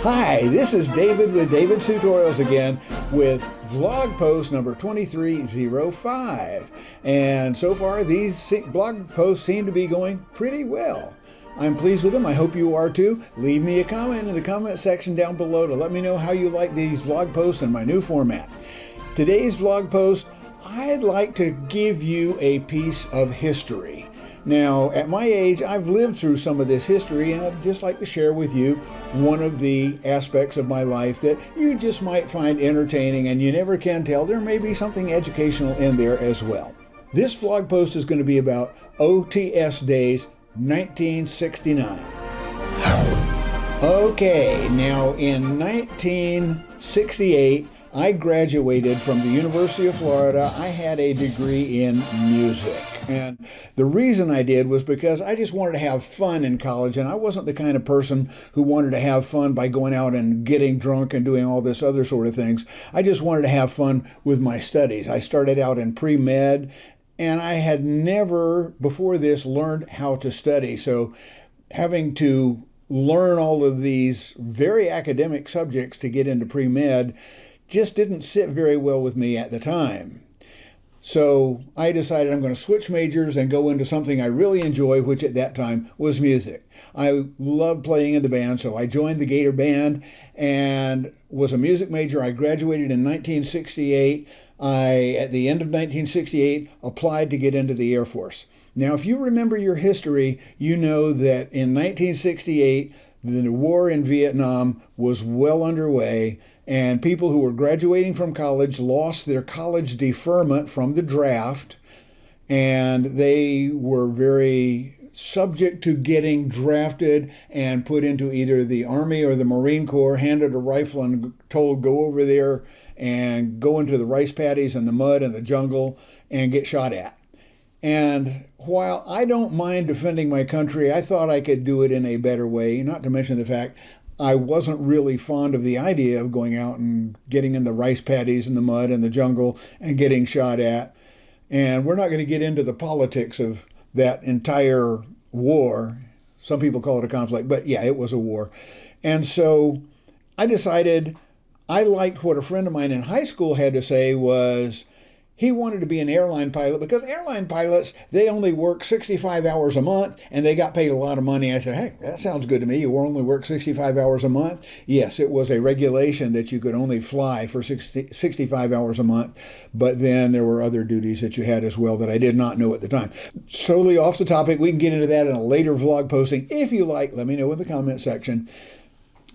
Hi, this is David with David's Tutorials again with vlog post number 2305. And so far these blog posts seem to be going pretty well. I'm pleased with them. I hope you are too. Leave me a comment in the comment section down below to let me know how you like these vlog posts in my new format. Today's vlog post, I'd like to give you a piece of history. Now, at my age, I've lived through some of this history, and I'd just like to share with you one of the aspects of my life that you just might find entertaining, and you never can tell. There may be something educational in there as well. This vlog post is going to be about OTS days 1969. Okay, now in 1968, I graduated from the University of Florida. I had a degree in music. And the reason I did was because I just wanted to have fun in college, and I wasn't the kind of person who wanted to have fun by going out and getting drunk and doing all this other sort of things. I just wanted to have fun with my studies. I started out in pre-med, and I had never before this learned how to study. So having to learn all of these very academic subjects to get into pre-med just didn't sit very well with me at the time. So I decided I'm going to switch majors and go into something I really enjoy, which at that time was music. I loved playing in the band, so I joined the Gator Band and was a music major. I graduated in 1968. At the end of 1968, applied to get into the Air Force. Now, if you remember your history, you know that in 1968, the war in Vietnam was well underway, and people who were graduating from college lost their college deferment from the draft, and they were very subject to getting drafted and put into either the Army or the Marine Corps, handed a rifle and told, go over there and go into the rice paddies and the mud and the jungle and get shot at. And while I don't mind defending my country, I thought I could do it in a better way, not to mention the fact I wasn't really fond of the idea of going out and getting in the rice paddies and the mud and the jungle and getting shot at. And we're not going to get into the politics of that entire war. Some people call it a conflict, but yeah, it was a war. And so I decided I liked what a friend of mine in high school had to say was, he wanted to be an airline pilot because airline pilots, they only work 65 hours a month and they got paid a lot of money. I said, hey, that sounds good to me. You only work 65 hours a month. Yes, it was a regulation that you could only fly for 65 hours a month. But then there were other duties that you had as well that I did not know at the time. Totally off the topic. We can get into that in a later vlog posting. If you like, let me know in the comment section.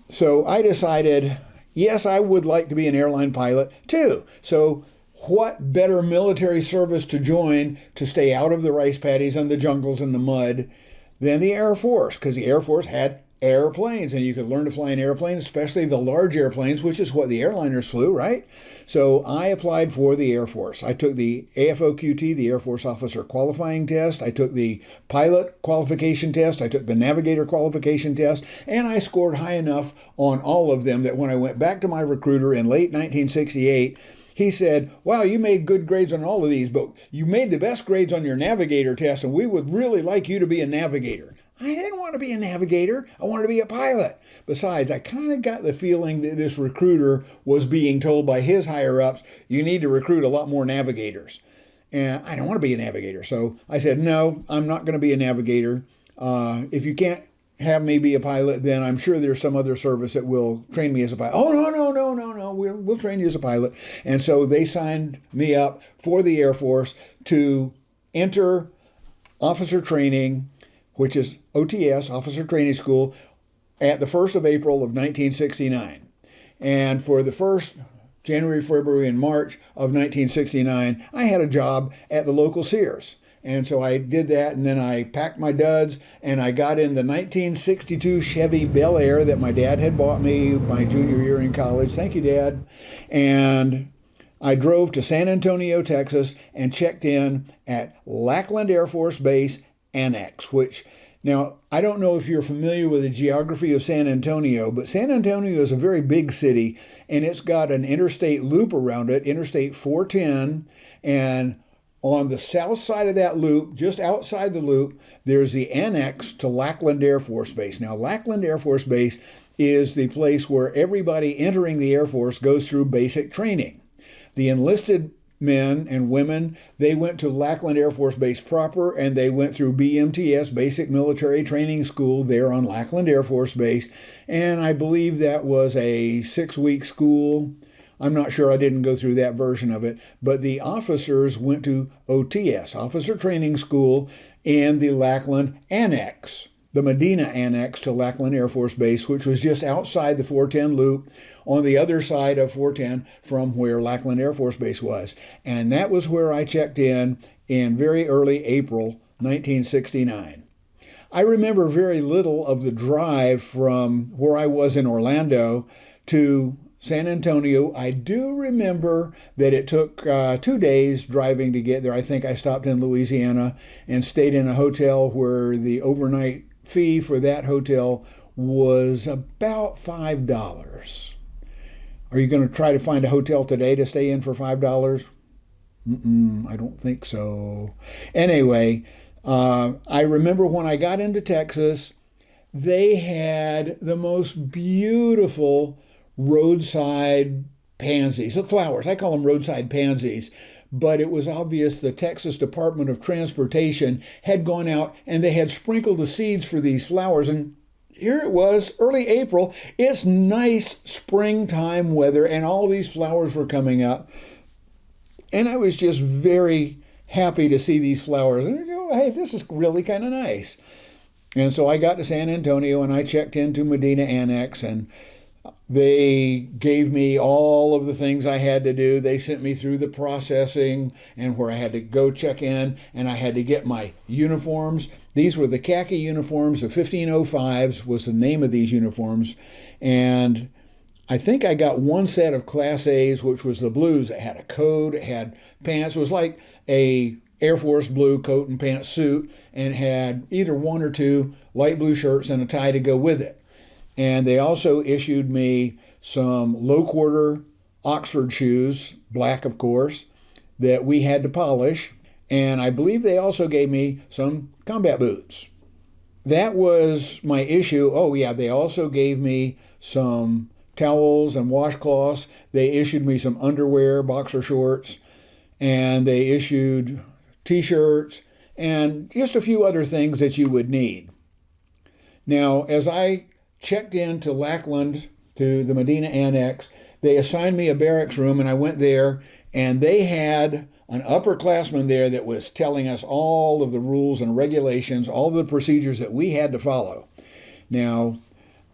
So I decided, yes, I would like to be an airline pilot too. So what better military service to join to stay out of the rice paddies and the jungles and the mud than the Air Force? Because the Air Force had airplanes, and you could learn to fly an airplane, especially the large airplanes, which is what the airliners flew, right? So I applied for the Air Force. I took the AFOQT, the Air Force Officer Qualifying Test. I took the Pilot Qualification Test. I took the Navigator Qualification Test, and I scored high enough on all of them that when I went back to my recruiter in late 1968, he said, wow, you made good grades on all of these, but you made the best grades on your navigator test, and we would really like you to be a navigator. I didn't want to be a navigator. I wanted to be a pilot. Besides, I kind of got the feeling that this recruiter was being told by his higher-ups, you need to recruit a lot more navigators. And I don't want to be a navigator. So I said, no, I'm not going to be a navigator. If you can't have me be a pilot, then I'm sure there's some other service that will train me as a pilot. Oh, no, we'll train you as a pilot. And so they signed me up for the Air Force to enter officer training, which is OTS, Officer Training School, at the 1st of April of 1969. And for the first January, February, and March of 1969, I had a job at the local Sears. And so I did that, and then I packed my duds, and I got in the 1962 Chevy Bel Air that my dad had bought me my junior year in college. Thank you, Dad. And I drove to San Antonio, Texas, and checked in at Lackland Air Force Base Annex, which, now, I don't know if you're familiar with the geography of San Antonio, but San Antonio is a very big city, and it's got an interstate loop around it, Interstate 410, and on the south side of that loop, just outside the loop, there's the annex to Lackland Air Force Base. Now, Lackland Air Force Base is the place where everybody entering the Air Force goes through basic training. The enlisted men and women, they went to Lackland Air Force Base proper, and they went through BMTS, Basic Military Training School, there on Lackland Air Force Base. And I believe that was a 6-week school. I'm not sure, I didn't go through that version of it. But the officers went to OTS, Officer Training School, in the Lackland Annex, the Medina Annex to Lackland Air Force Base, which was just outside the 410 loop on the other side of 410 from where Lackland Air Force Base was. And that was where I checked in very early April 1969. I remember very little of the drive from where I was in Orlando to San Antonio. I do remember that it took 2 days driving to get there. I think I stopped in Louisiana and stayed in a hotel where the overnight fee for that hotel was about $5. Are you going to try to find a hotel today to stay in for $5? I don't think so. Anyway, I remember when I got into Texas, they had the most beautiful roadside pansies, the flowers. I call them roadside pansies. But it was obvious the Texas Department of Transportation had gone out and they had sprinkled the seeds for these flowers. And here it was, early April. It's nice springtime weather, and all these flowers were coming up. And I was just very happy to see these flowers. And hey, this is really kind of nice. And so I got to San Antonio and I checked into Medina Annex, and they gave me all of the things I had to do. They sent me through the processing and where I had to go check in, and I had to get my uniforms. These were the khaki uniforms, the 1505s was the name of these uniforms. And I think I got one set of Class A's, which was the blues. It had a coat, it had pants. It was like a Air Force blue coat and pants suit, and had either one or two light blue shirts and a tie to go with it. And they also issued me some low quarter Oxford shoes, black of course, that we had to polish. And I believe they also gave me some combat boots. That was my issue. Oh yeah, they also gave me some towels and washcloths. They issued me some underwear, boxer shorts, and they issued t-shirts and just a few other things that you would need. Now, as I checked into Lackland, to the Medina Annex, they assigned me a barracks room, and I went there, and they had an upperclassman there that was telling us all of the rules and regulations, all the procedures that we had to follow. Now,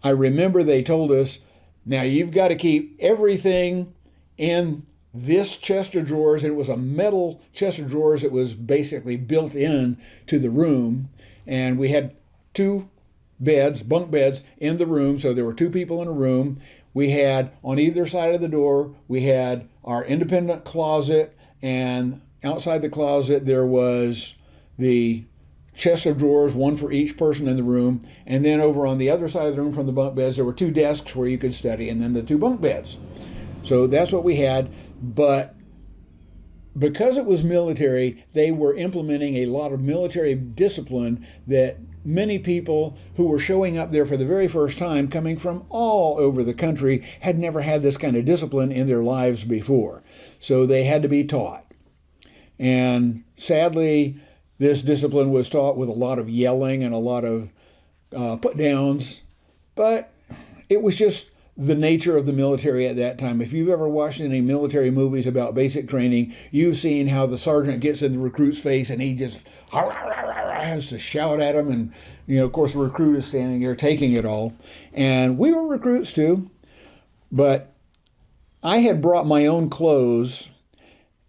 I remember they told us, now you've got to keep everything in this chest of drawers, and it was a metal chest of drawers that was basically built in to the room, and we had 2 beds, bunk beds in the room, so there were 2 people in a room. We had, on either side of the door, we had our independent closet, and outside the closet there was the chest of drawers, one for each person in the room, and then over on the other side of the room from the bunk beds there were 2 desks where you could study, and then the 2 bunk beds. So that's what we had. But because it was military, they were implementing a lot of military discipline that many people who were showing up there for the very first time, coming from all over the country, had never had this kind of discipline in their lives before. So they had to be taught. And sadly, this discipline was taught with a lot of yelling and a lot of put downs, but it was just the nature of the military at that time. If you've ever watched any military movies about basic training, you've seen how the sergeant gets in the recruit's face and he just has to shout at him, and of course the recruit is standing there taking it all. And we were recruits too, but I had brought my own clothes,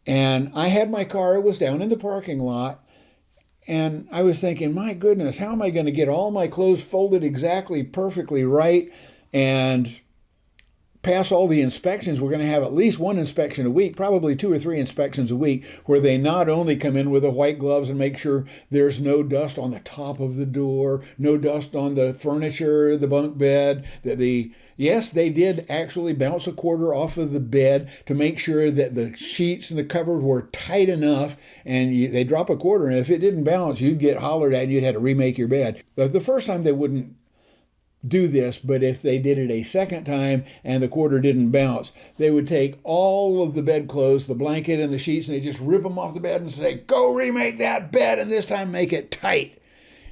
and I had my car. It was down in the parking lot, and I was thinking, my goodness, how am I going to get all my clothes folded exactly perfectly right and pass all the inspections? We're going to have at least 1 inspection a week, probably 2 or 3 inspections a week, where they not only come in with the white gloves and make sure there's no dust on the top of the door, no dust on the furniture, the bunk bed, yes, they did actually bounce a quarter off of the bed to make sure that the sheets and the covers were tight enough, and they drop a quarter, and if it didn't bounce, you'd get hollered at and you'd have to remake your bed. But the first time they wouldn't do this, but if they did it a second time and the quarter didn't bounce, they would take all of the bedclothes, the blanket and the sheets, and they just rip them off the bed and say, go remake that bed, and this time make it tight.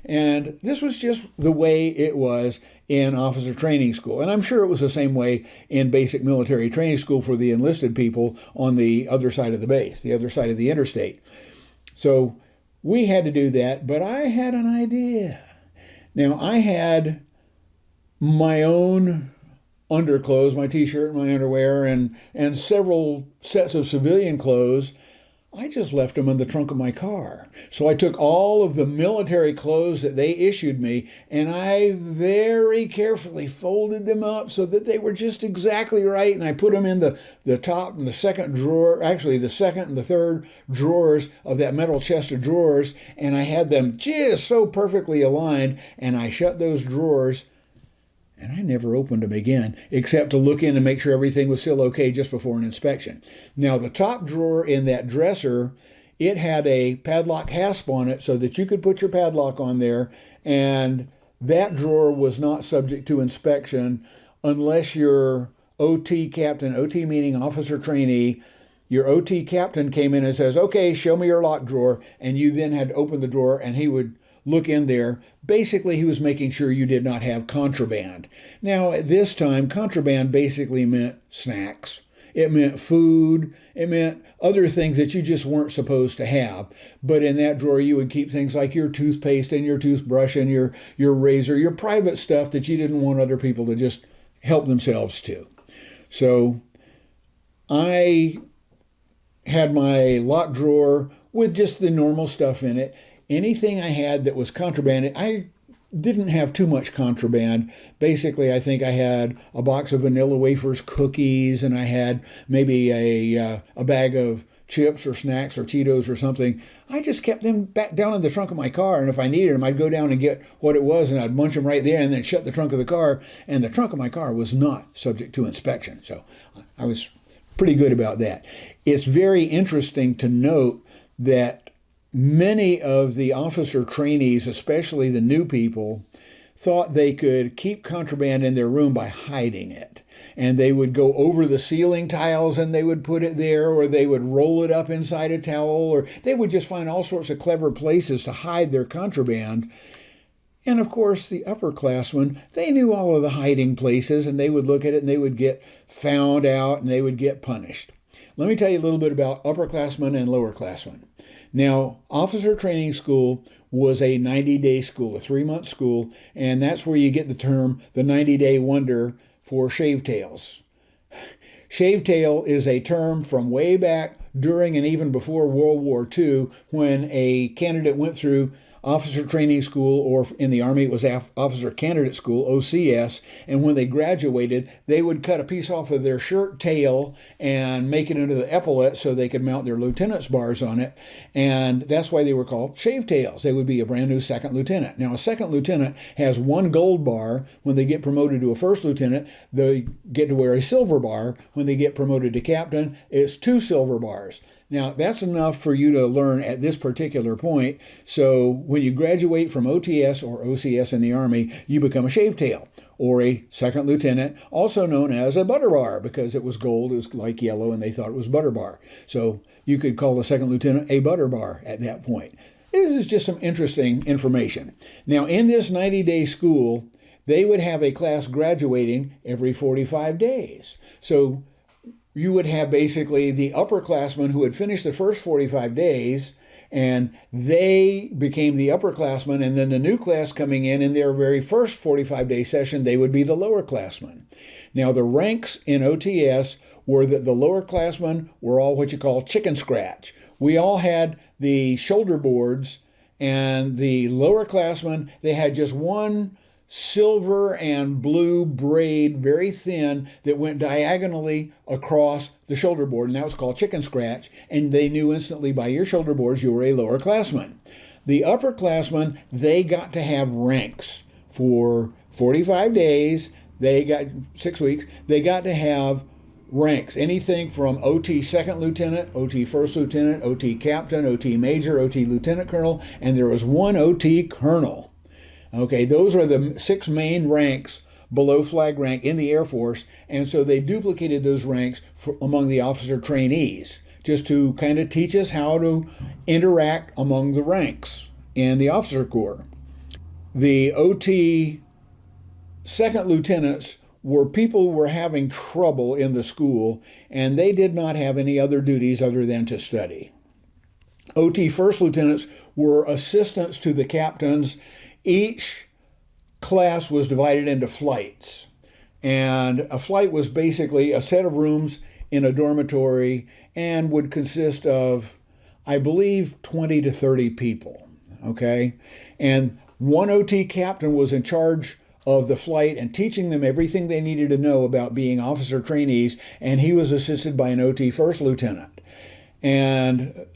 And this was just the way it was in officer training school. And I'm sure it was the same way in basic military training school for the enlisted people on the other side of the base, the other side of the interstate. So we had to do that, but I had an idea. Now, I had my own underclothes, my t-shirt, my underwear, and several sets of civilian clothes. I just left them in the trunk of my car. So I took all of the military clothes that they issued me, and I very carefully folded them up so that they were just exactly right, and I put them in the top and the second drawer, actually the second and the third drawers of that metal chest of drawers, and I had them just so perfectly aligned, and I shut those drawers, and I never opened them again, except to look in and make sure everything was still okay just before an inspection. Now, the top drawer in that dresser, it had a padlock hasp on it so that you could put your padlock on there, and that drawer was not subject to inspection unless your OT captain, OT meaning officer trainee, your OT captain came in and says, okay, show me your lock drawer, and you then had to open the drawer, and he would look in there. Basically, he was making sure you did not have contraband. Now, at this time, contraband basically meant snacks. It meant food. It meant other things that you just weren't supposed to have. But in that drawer, you would keep things like your toothpaste and your toothbrush and your razor, your private stuff that you didn't want other people to just help themselves to. So I had my lock drawer with just the normal stuff in it. Anything I had that was contraband, I didn't have too much contraband. Basically, I think I had a box of Vanilla Wafers cookies, and I had maybe a bag of chips or snacks or Cheetos or something. I just kept them back down in the trunk of my car, and if I needed them, I'd go down and get what it was, and I'd munch them right there and then shut the trunk of the car, and the trunk of my car was not subject to inspection. So I was pretty good about that. It's very interesting to note that many of the officer trainees, especially the new people, thought they could keep contraband in their room by hiding it. And they would go over the ceiling tiles and they would put it there, or they would roll it up inside a towel, or they would just find all sorts of clever places to hide their contraband. And of course, the upperclassmen, they knew all of the hiding places, and they would look at it and they would get found out and they would get punished. Let me tell you a little bit about upperclassmen and lowerclassmen. Now, officer training school was a 90-day school, a 3-month school, and that's where you get the term the 90-day wonder for shavetails. Shavetail is a term from way back during and even before World War II, when a candidate went through officer training school, or in the Army it was officer candidate school, OCS, and when they graduated, they would cut a piece off of their shirt tail and make it into the epaulette so they could mount their lieutenant's bars on it, and that's why they were called shavetails. They would be a brand new second lieutenant. Now, a second lieutenant has 1 gold bar. When they get promoted to a first lieutenant, they get to wear a silver bar. When they get promoted to captain, it's 2 silver bars. Now, that's enough for you to learn at this particular point. So when you graduate from OTS or OCS in the Army, you become a shavetail, or a second lieutenant, also known as a butter bar, because it was gold, it was like yellow, and they thought it was butter bar. So you could call the second lieutenant a butter bar at that point. This is just some interesting information. Now, in this 90-day school, they would have a class graduating every 45 days. So you would have basically the upperclassmen who had finished the first 45 days, and they became the upperclassmen, and then the new class coming in their very first 45-day session, they would be the lowerclassmen. Now, the ranks in OTS were that the lowerclassmen were all what you call chicken scratch. We all had the shoulder boards, and the lowerclassmen, they had just one silver and blue braid, very thin, that went diagonally across the shoulder board, and that was called chicken scratch, and they knew instantly by your shoulder boards you were a lowerclassman. The upperclassmen, they got to have ranks for 45 days. They got 6 weeks. They got to have ranks, anything from OT second lieutenant, OT first lieutenant, OT captain, OT major, OT lieutenant colonel, and there was one OT colonel. Okay, those are the 6 main ranks below flag rank in the Air Force, and so they duplicated those ranks among the officer trainees, just to kind of teach us how to interact among the ranks in the officer corps. The OT second lieutenants were people who were having trouble in the school, and they did not have any other duties other than to study. OT first lieutenants were assistants to the captains. Each class was divided into flights, and a flight was basically a set of rooms in a dormitory and would consist of, I believe, 20 to 30 people, okay? And one OT captain was in charge of the flight and teaching them everything they needed to know about being officer trainees, and he was assisted by an OT first lieutenant. And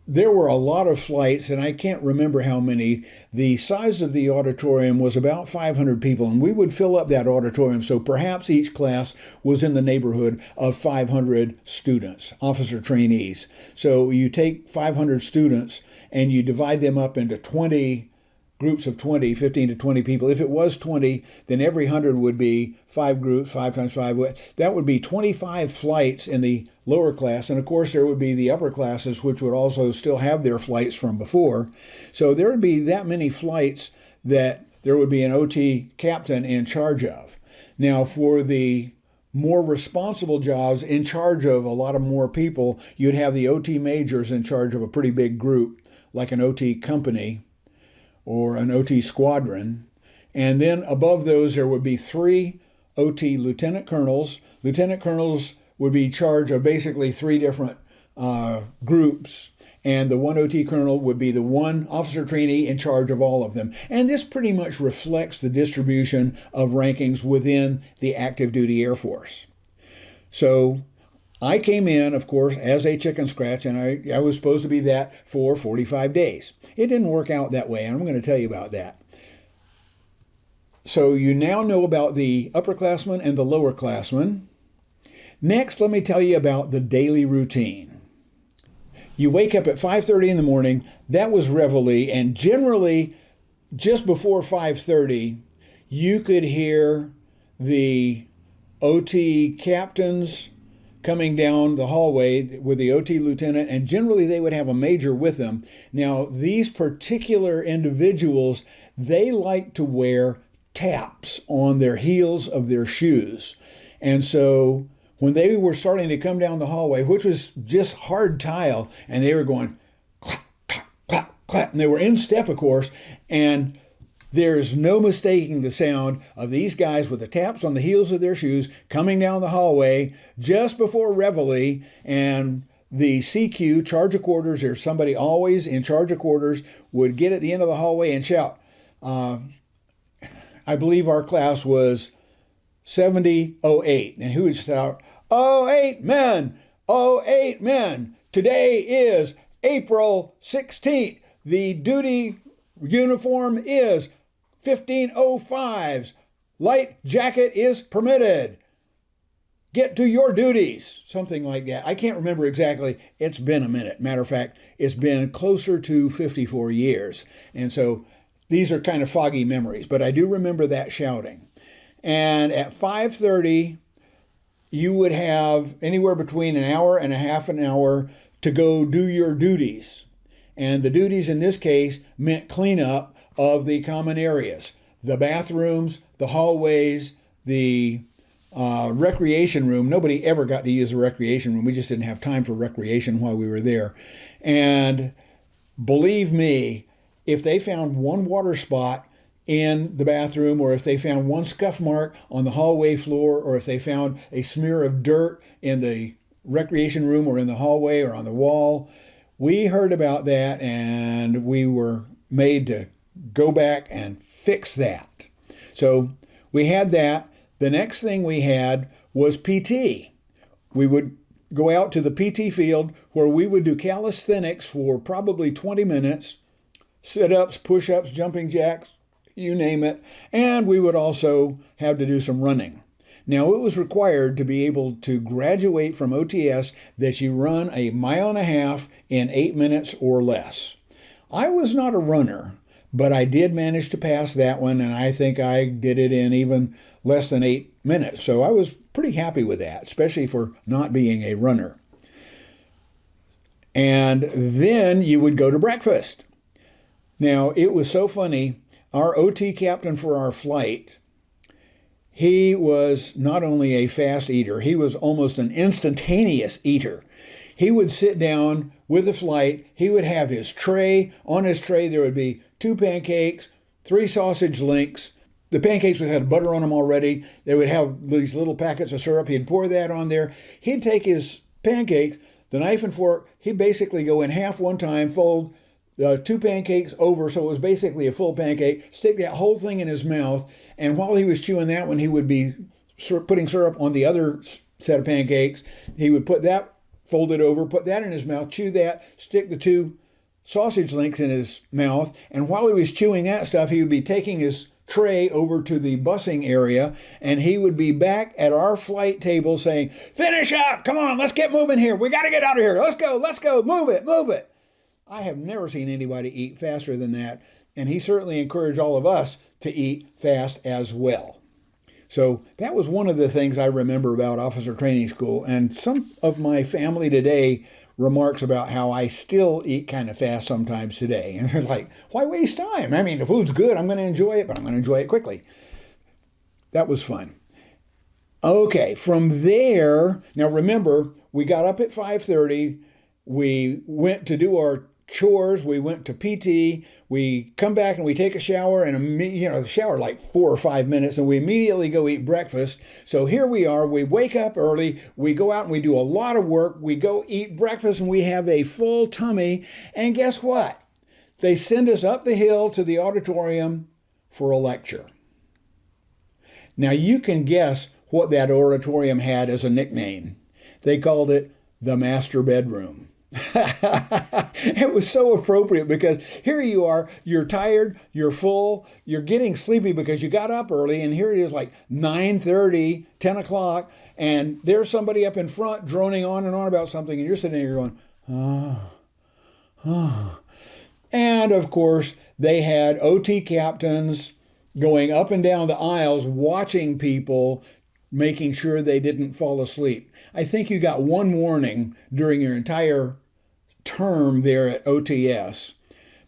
there were a lot of flights, and I can't remember how many. The size of the auditorium was about 500 people, and we would fill up that auditorium, so perhaps each class was in the neighborhood of 500 students, officer trainees. So you take 500 students and you divide them up into 20 groups of 20, 15 to 20 people. If it was 20, then every 100 would be 5 groups, 5 times 5. That would be 25 flights in the lower class. And of course, there would be the upper classes, which would also still have their flights from before. So there would be that many flights that there would be an OT captain in charge of. Now, for the more responsible jobs in charge of a lot of more people, you'd have the OT majors in charge of a pretty big group, like an OT company or an OT squadron. And then above those, there would be 3 OT lieutenant colonels. Lieutenant colonels would be in charge of basically 3 different groups. And the one OT colonel would be the one officer trainee in charge of all of them. And this pretty much reflects the distribution of rankings within the active duty Air Force. So I came in, of course, as a chicken scratch, and I was supposed to be that for 45 days. It didn't work out that way, and I'm going to tell you about that. So you now know about the upperclassmen and the lowerclassmen. Next, let me tell you about the daily routine. You wake up at 5:30 in the morning. That was reveille, and generally, just before 5:30, you could hear the OT captains coming down the hallway with the OT lieutenant, and generally they would have a major with them. Now, these particular individuals, they like to wear taps on their heels of their shoes. And so when they were starting to come down the hallway, which was just hard tile, and they were going clap, clap, clap, clap, and they were in step, of course, and there's no mistaking the sound of these guys with the taps on the heels of their shoes coming down the hallway just before reveille. And the CQ, charge of quarters, there's somebody always in charge of quarters, would get at the end of the hallway and shout. I believe our class was 7008. And who would shout, "08 men, 08 men. Today is April 16th. The duty uniform is 1505s. Light jacket is permitted. Get to your duties." Something like that. I can't remember exactly. It's been a minute. Matter of fact, it's been closer to 54 years. And so these are kind of foggy memories, but I do remember that shouting. And at 5:30, you would have anywhere between an hour and a half an hour to go do your duties. And the duties in this case meant cleanup of the common areas, the bathrooms, the hallways, the recreation room. Nobody ever got to use the recreation room. We just didn't have time for recreation while we were there. And believe me, if they found one water spot in the bathroom, or if they found one scuff mark on the hallway floor, or if they found a smear of dirt in the recreation room or in the hallway or on the wall, we heard about that and we were made to go back and fix that. So we had that. The next thing we had was PT. We would go out to the PT field where we would do calisthenics for probably 20 minutes, sit-ups, push-ups, jumping jacks, you name it. And we would also have to do some running. Now, it was required to be able to graduate from OTS that you run 1.5 miles in 8 minutes or less. I was not a runner, but I did manage to pass that one, and I think I did it in even less than 8 minutes. So I was pretty happy with that, especially for not being a runner. And then you would go to breakfast. Now, it was so funny. Our OT captain for our flight, he was not only a fast eater, he was almost an instantaneous eater. He would sit down with the flight. He would have his tray. On his tray, there would be 2 pancakes, 3 sausage links. The pancakes would have butter on them already. They would have these little packets of syrup. He'd pour that on there. He'd take his pancakes, the knife and fork, he'd basically go in half one time, fold 2 pancakes over, so it was basically a full pancake, stick that whole thing in his mouth, and while he was chewing that one, he would be putting syrup on the other set of pancakes. He would put that folded over, put that in his mouth, chew that, stick the 2 sausage links in his mouth, and while he was chewing that stuff, he would be taking his tray over to the busing area, and he would be back at our flight table saying, "Finish up, come on, let's get moving here. We got to get out of here. Let's go, move it. I have never seen anybody eat faster than that, and he certainly encouraged all of us to eat fast as well. So that was one of the things I remember about officer training school, and some of my family today remarks about how I still eat kind of fast sometimes today. And they're like, why waste time? I mean, the food's good. I'm going to enjoy it, but I'm going to enjoy it quickly. That was fun. Okay, from there, now remember, we got up at 5:30. We went to do our chores. We went to PT. We come back and we take a shower, and the shower like 4 or 5 minutes, and we immediately go eat breakfast. So here we are. We wake up early. We go out and we do a lot of work. We go eat breakfast, and we have a full tummy. And guess what? They send us up the hill to the auditorium for a lecture. Now you can guess what that auditorium had as a nickname. They called it the master bedroom. It was so appropriate because here you are, you're tired, you're full, you're getting sleepy because you got up early, and here it is like 9:30, 10 o'clock, and there's somebody up in front droning on and on about something, and you're sitting there going, oh. And of course, they had OT captains going up and down the aisles watching people, making sure they didn't fall asleep. I think you got one warning during your entire term there at OTS,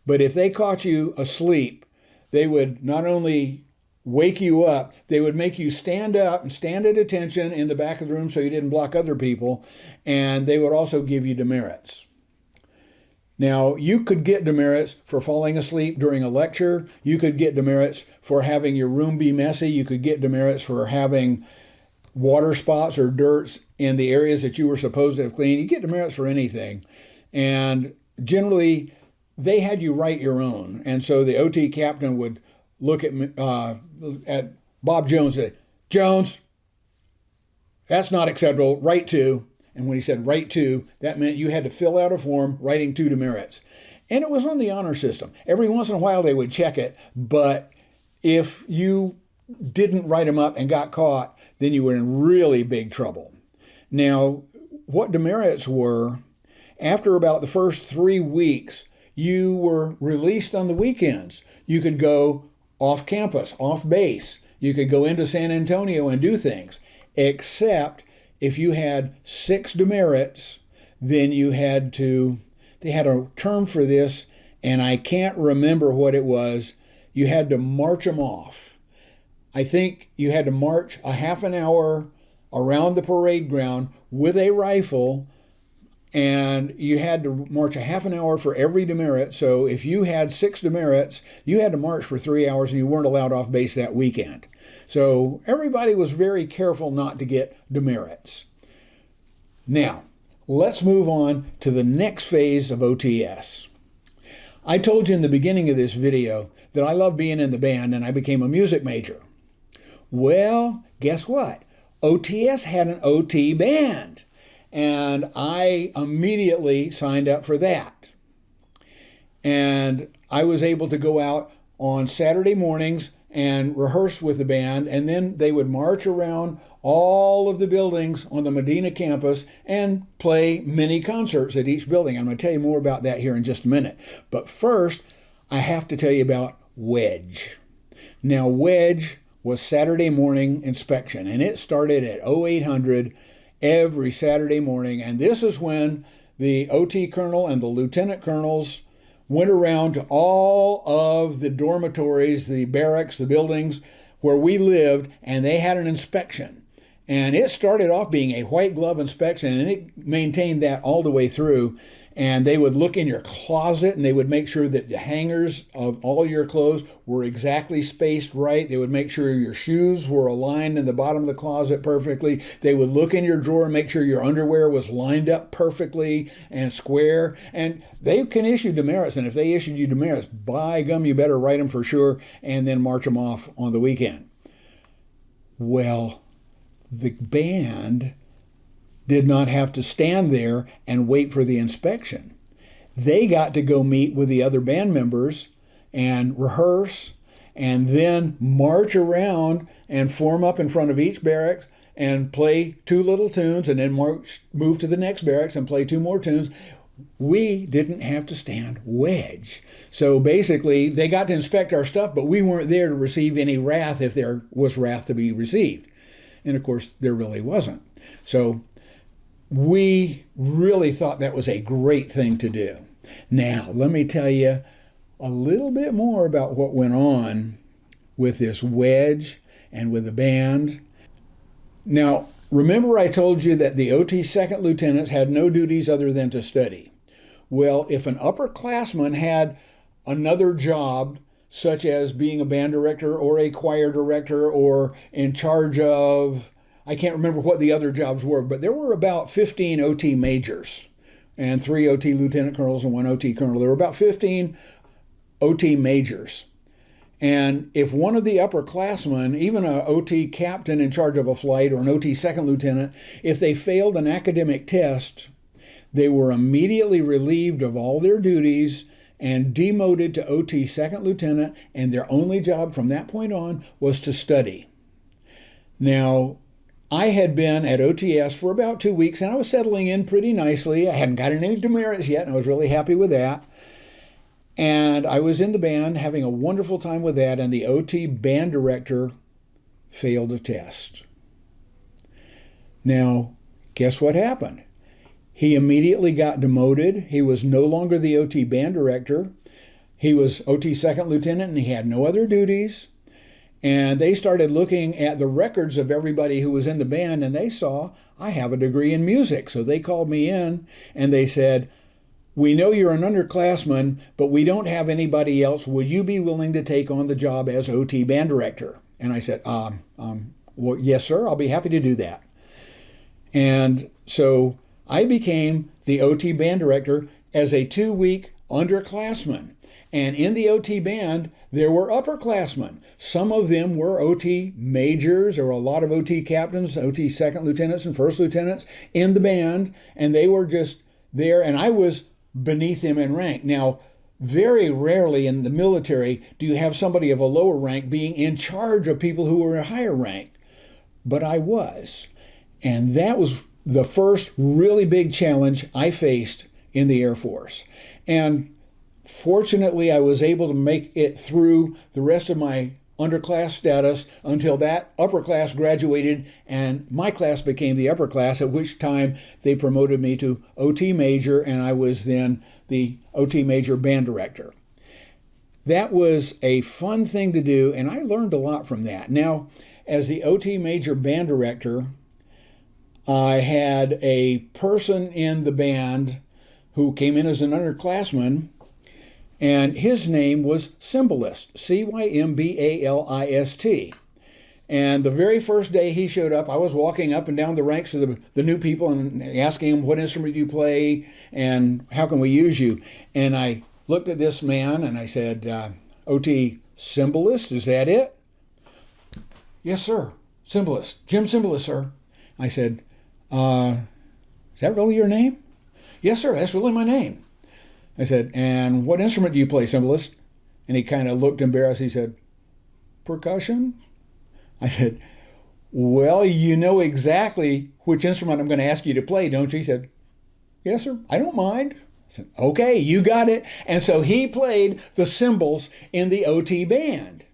but if they caught you asleep, they would not only wake you up, they would make you stand up and stand at attention in the back of the room so you didn't block other people, and they would also give you demerits. Now, you could get demerits for falling asleep during a lecture. You could get demerits for having your room be messy. You could get demerits for having water spots or dirts in the areas that you were supposed to have cleaned. You get demerits for anything. And generally, they had you write your own. And so the OT captain would look at Bob Jones and say, Jones, that's not acceptable, write 2. And when he said write 2, that meant you had to fill out a form writing 2 demerits. And it was on the honor system. Every once in a while they would check it, but if you didn't write them up and got caught, then you were in really big trouble. Now, what demerits were, after about the first 3 weeks, you were released on the weekends. You could go off campus, off base. You could go into San Antonio and do things, except if you had 6 demerits, then you had to, they had a term for this, and I can't remember what it was. You had to march them off. I think you had to march a half an hour around the parade ground with a rifle, and you had to march a half an hour for every demerit. So if you had 6 demerits, you had to march for 3 hours, and you weren't allowed off base that weekend. So everybody was very careful not to get demerits. Now, let's move on to the next phase of OTS. I told you in the beginning of this video that I love being in the band, and I became a music major. Well, guess what? OTS had an OT band, and I immediately signed up for that. And I was able to go out on Saturday mornings and rehearse with the band, and then they would march around all of the buildings on the Medina campus and play mini concerts at each building. I'm going to tell you more about that here in just a minute. But first, I have to tell you about Wedge. Now, Wedge was Saturday morning inspection, and it started at 0800 every Saturday morning. And this is when the OT colonel and the lieutenant colonels went around to all of the dormitories, the barracks, the buildings where we lived, and they had an inspection. And it started off being a white glove inspection, and it maintained that all the way through. And they would look in your closet, and they would make sure that the hangers of all your clothes were exactly spaced right. They would make sure your shoes were aligned in the bottom of the closet perfectly. They would look in your drawer and make sure your underwear was lined up perfectly and square. And they can issue demerits, and if they issued you demerits, by gum, you better write them for sure and then march them off on the weekend. Well, the band did not have to stand there and wait for the inspection. They got to go meet with the other band members and rehearse and then march around and form up in front of each barracks and play 2 little tunes and then move to the next barracks and play 2 more tunes. We didn't have to stand wedge. So basically, they got to inspect our stuff, but we weren't there to receive any wrath if there was wrath to be received. And of course, there really wasn't. So we really thought that was a great thing to do. Now, let me tell you a little bit more about what went on with this wedge and with the band. Now, remember I told you that the OT second lieutenants had no duties other than to study. Well, if an upperclassman had another job, such as being a band director or a choir director or in charge of, I can't remember what the other jobs were, but there were about 15 OT majors and 3 OT lieutenant colonels and 1 OT colonel. There were about 15 OT majors. And if one of the upperclassmen, even an OT captain in charge of a flight or an OT second lieutenant, if they failed an academic test, they were immediately relieved of all their duties and demoted to OT second lieutenant, and their only job from that point on was to study. Now, I had been at OTS for about 2 weeks, and I was settling in pretty nicely. I hadn't gotten any demerits yet, and I was really happy with that. And I was in the band having a wonderful time with that, and the OT band director failed a test. Now, guess what happened? He immediately got demoted. He was no longer the OT band director. He was OT second lieutenant, and he had no other duties. And they started looking at the records of everybody who was in the band, and they saw I have a degree in music. So they called me in, and they said, "We know you're an underclassman, but we don't have anybody else. Would you be willing to take on the job as OT band director?" And I said, well, yes, sir, I'll be happy to do that. And so I became the OT band director as a 2-week underclassman. And in the OT band, there were upperclassmen. Some of them were OT majors. There were a lot of OT captains, OT second lieutenants and first lieutenants in the band, and they were just there, and I was beneath them in rank. Now, very rarely in the military do you have somebody of a lower rank being in charge of people who were a higher rank, but I was. And that was the first really big challenge I faced in the Air Force. And fortunately, I was able to make it through the rest of my underclass status until that upper class graduated and my class became the upper class, at which time they promoted me to OT major, and I was then the OT major band director. That was a fun thing to do, and I learned a lot from that. Now, as the OT major band director, I had a person in the band who came in as an underclassman, and his name was Cymbalist, Cymbalist. And the very first day he showed up, I was walking up and down the ranks of the new people and asking him, "What instrument do you play, and how can we use you?" And I looked at this man and I said, "OT Cymbalist, is that it?" "Yes, sir, Cymbalist, Jim Cymbalist, sir." I said, "Is that really your name?" "Yes, sir, that's really my name." I said, "And what instrument do you play, Cymbalist?" And he kind of looked embarrassed. He said, "Percussion?" I said, "Well, you know exactly which instrument I'm going to ask you to play, don't you?" He said, "Yes, sir, I don't mind." I said, "Okay, you got it." And so he played the cymbals in the OT band.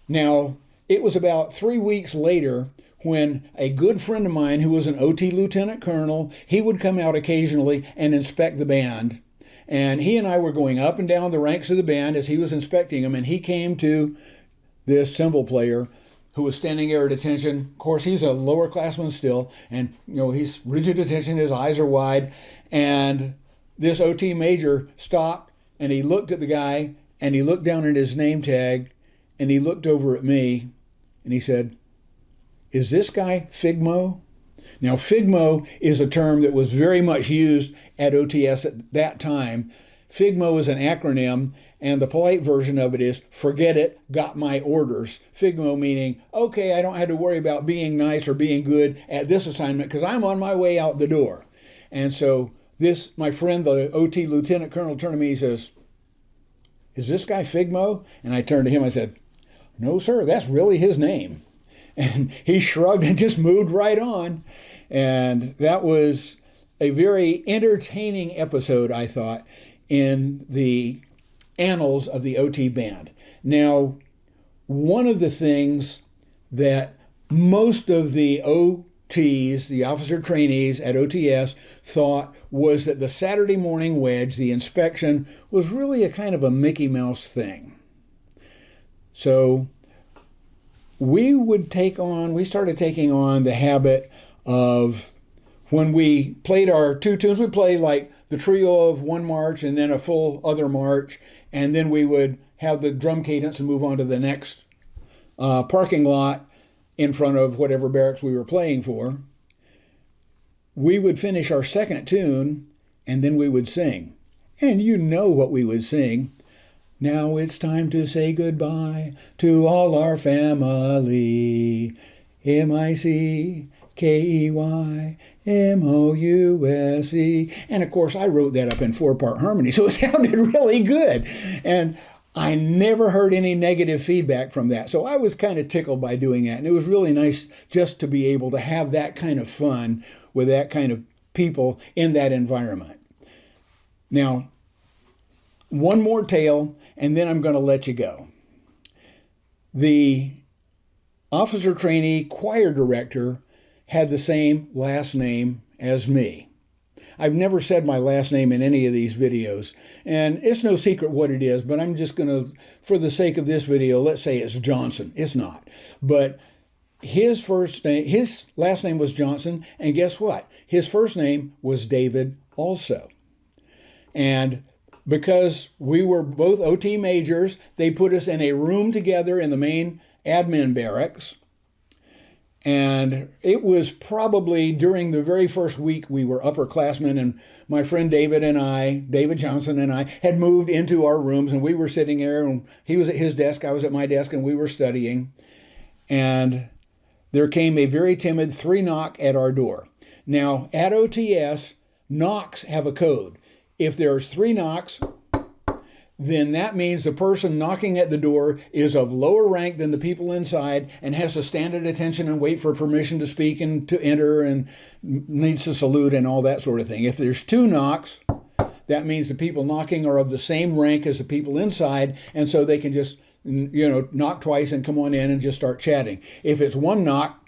Now, it was about 3 weeks later when a good friend of mine who was an OT lieutenant colonel, he would come out occasionally and inspect the band. And he and I were going up and down the ranks of the band as he was inspecting them, and he came to this cymbal player who was standing there at attention. Of course, he's a lowerclassman still, and he's rigid attention, his eyes are wide. And this OT major stopped, and he looked at the guy, and he looked down at his name tag, and he looked over at me, and he said, "Is this guy Figmo?" Now, Figmo is a term that was very much used at OTS at that time. Figmo is an acronym, and the polite version of it is, forget it, got my orders. Figmo meaning, okay, I don't have to worry about being nice or being good at this assignment because I'm on my way out the door. And so my friend, the OT Lieutenant Colonel, turned to me, he says, "Is this guy Figmo?" And I turned to him, I said, "No, sir, that's really his name." And he shrugged and just moved right on. And that was a very entertaining episode, I thought, in the annals of the OT band. Now, one of the things that most of the OTs, the officer trainees at OTS, thought was that the Saturday morning wedge, the inspection, was really a kind of a Mickey Mouse thing. So we started taking on the habit of, when we played our two tunes, we played like the trio of one march and then a full other march, and then we would have the drum cadence and move on to the next parking lot in front of whatever barracks we were playing for. We would finish our second tune, and then we would sing. And you know what we would sing. "Now it's time to say goodbye to all our family. MICKEYMOUSE. And of course, I wrote that up in 4-part harmony, so it sounded really good. And I never heard any negative feedback from that. So I was kind of tickled by doing that. And it was really nice just to be able to have that kind of fun with that kind of people in that environment. Now, one more tale, and then I'm going to let you go. The officer trainee choir director had the same last name as me. I've never said my last name in any of these videos, and it's no secret what it is, but I'm just going to, for the sake of this video, let's say it's Johnson. It's not. But his last name was Johnson, and guess what? His first name was David also. And because we were both OT majors, they put us in a room together in the main admin barracks. And it was probably during the very first week we were upperclassmen, and my friend David Johnson and I had moved into our rooms, and we were sitting there, and he was at his desk, I was at my desk, and we were studying. And there came a very timid 3-knock at our door. Now, at OTS, knocks have a code. If there's 3 knocks, then that means the person knocking at the door is of lower rank than the people inside and has to stand at attention and wait for permission to speak and to enter and needs to salute and all that sort of thing. If there's 2 knocks, that means the people knocking are of the same rank as the people inside, and so they can just, knock twice and come on in and just start chatting. If it's 1 knock,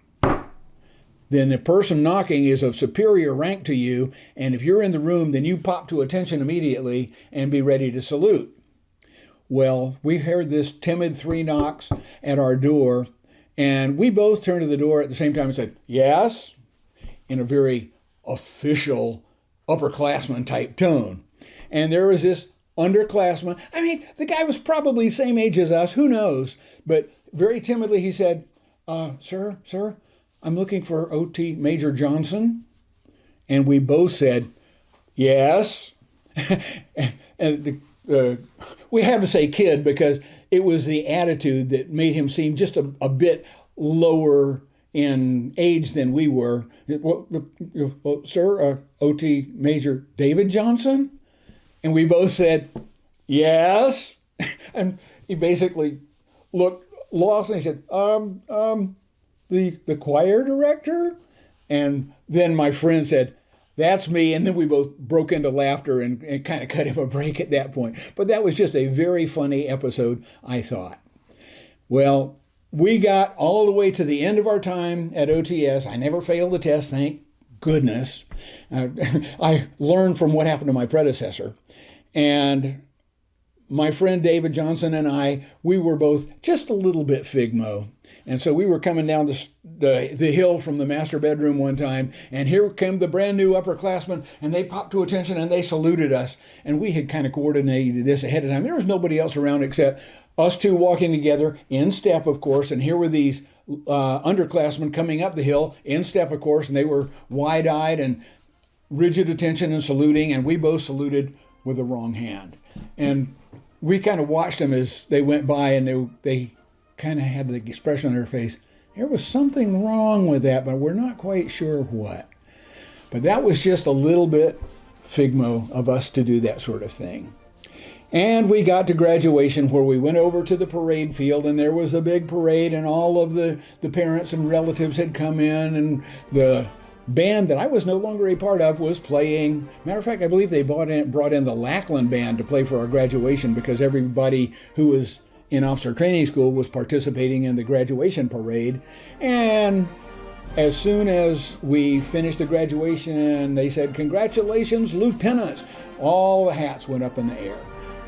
then the person knocking is of superior rank to you, and if you're in the room, then you pop to attention immediately and be ready to salute. Well, we heard this timid 3 knocks at our door, and we both turned to the door at the same time and said, "Yes," in a very official upperclassman type tone. And there was this underclassman. I mean, the guy was probably the same age as us, who knows? But very timidly he said, Sir, I'm looking for OT Major Johnson." And we both said, "Yes." And we had to say kid because it was the attitude that made him seem just a bit lower in age than we were. "Well, sir, OT Major David Johnson?" And we both said, "Yes." And he basically looked lost and he said, the choir director?" And then my friend said, "That's me." And then we both broke into laughter and kind of cut him a break at that point. But that was just a very funny episode, I thought. Well, we got all the way to the end of our time at OTS. I never failed the test, thank goodness. I learned from what happened to my predecessor. And my friend David Johnson and I, we were both just a little bit Figmo. And so we were coming down the hill from the master bedroom one time, and here came the brand new upperclassmen, and they popped to attention and they saluted us. And we had kind of coordinated this ahead of time. There was nobody else around except us two walking together in step, of course. And here were these underclassmen coming up the hill in step, of course, and they were wide-eyed and rigid attention and saluting, and we both saluted with the wrong hand. And we kind of watched them as they went by, and they kind of had the expression on their face, there was something wrong with that, but we're not quite sure what. But that was just a little bit Figmo of us to do that sort of thing. And we got to graduation, where we went over to the parade field, and there was a big parade, and all of the parents and relatives had come in, and the band that I was no longer a part of was playing. Matter of fact, I believe they brought in the Lackland band to play for our graduation, because everybody who was in officer training school was participating in the graduation parade. And as soon as we finished the graduation, they said, "Congratulations, lieutenants." All the hats went up in the air.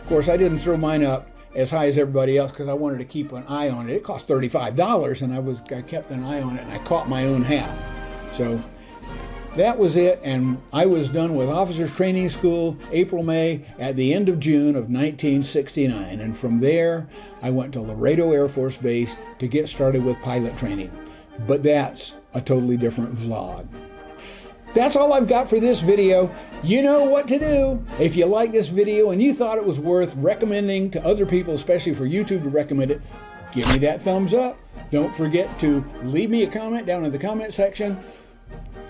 Of course, I didn't throw mine up as high as everybody else because I wanted to keep an eye on it. It cost $35, and I kept an eye on it, and I caught my own hat. So that was it, and I was done with officers training school April, May, at the end of June of 1969. And from there, I went to Laredo Air Force Base to get started with pilot training. But that's a totally different vlog. That's all I've got for this video. You know what to do. If you like this video and you thought it was worth recommending to other people, especially for YouTube to recommend it, give me that thumbs up. Don't forget to leave me a comment down in the comment section.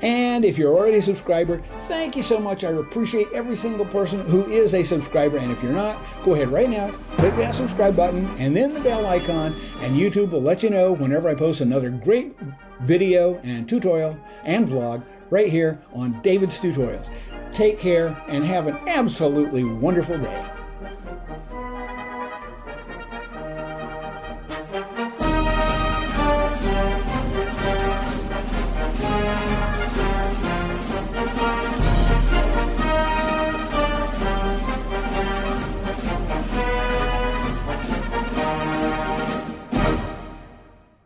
And if you're already a subscriber, thank you so much. I appreciate every single person who is a subscriber. And if you're not, go ahead right now, click that subscribe button and then the bell icon, and YouTube will let you know whenever I post another great video and tutorial and vlog right here on David's Tutorials. Take care and have an absolutely wonderful day.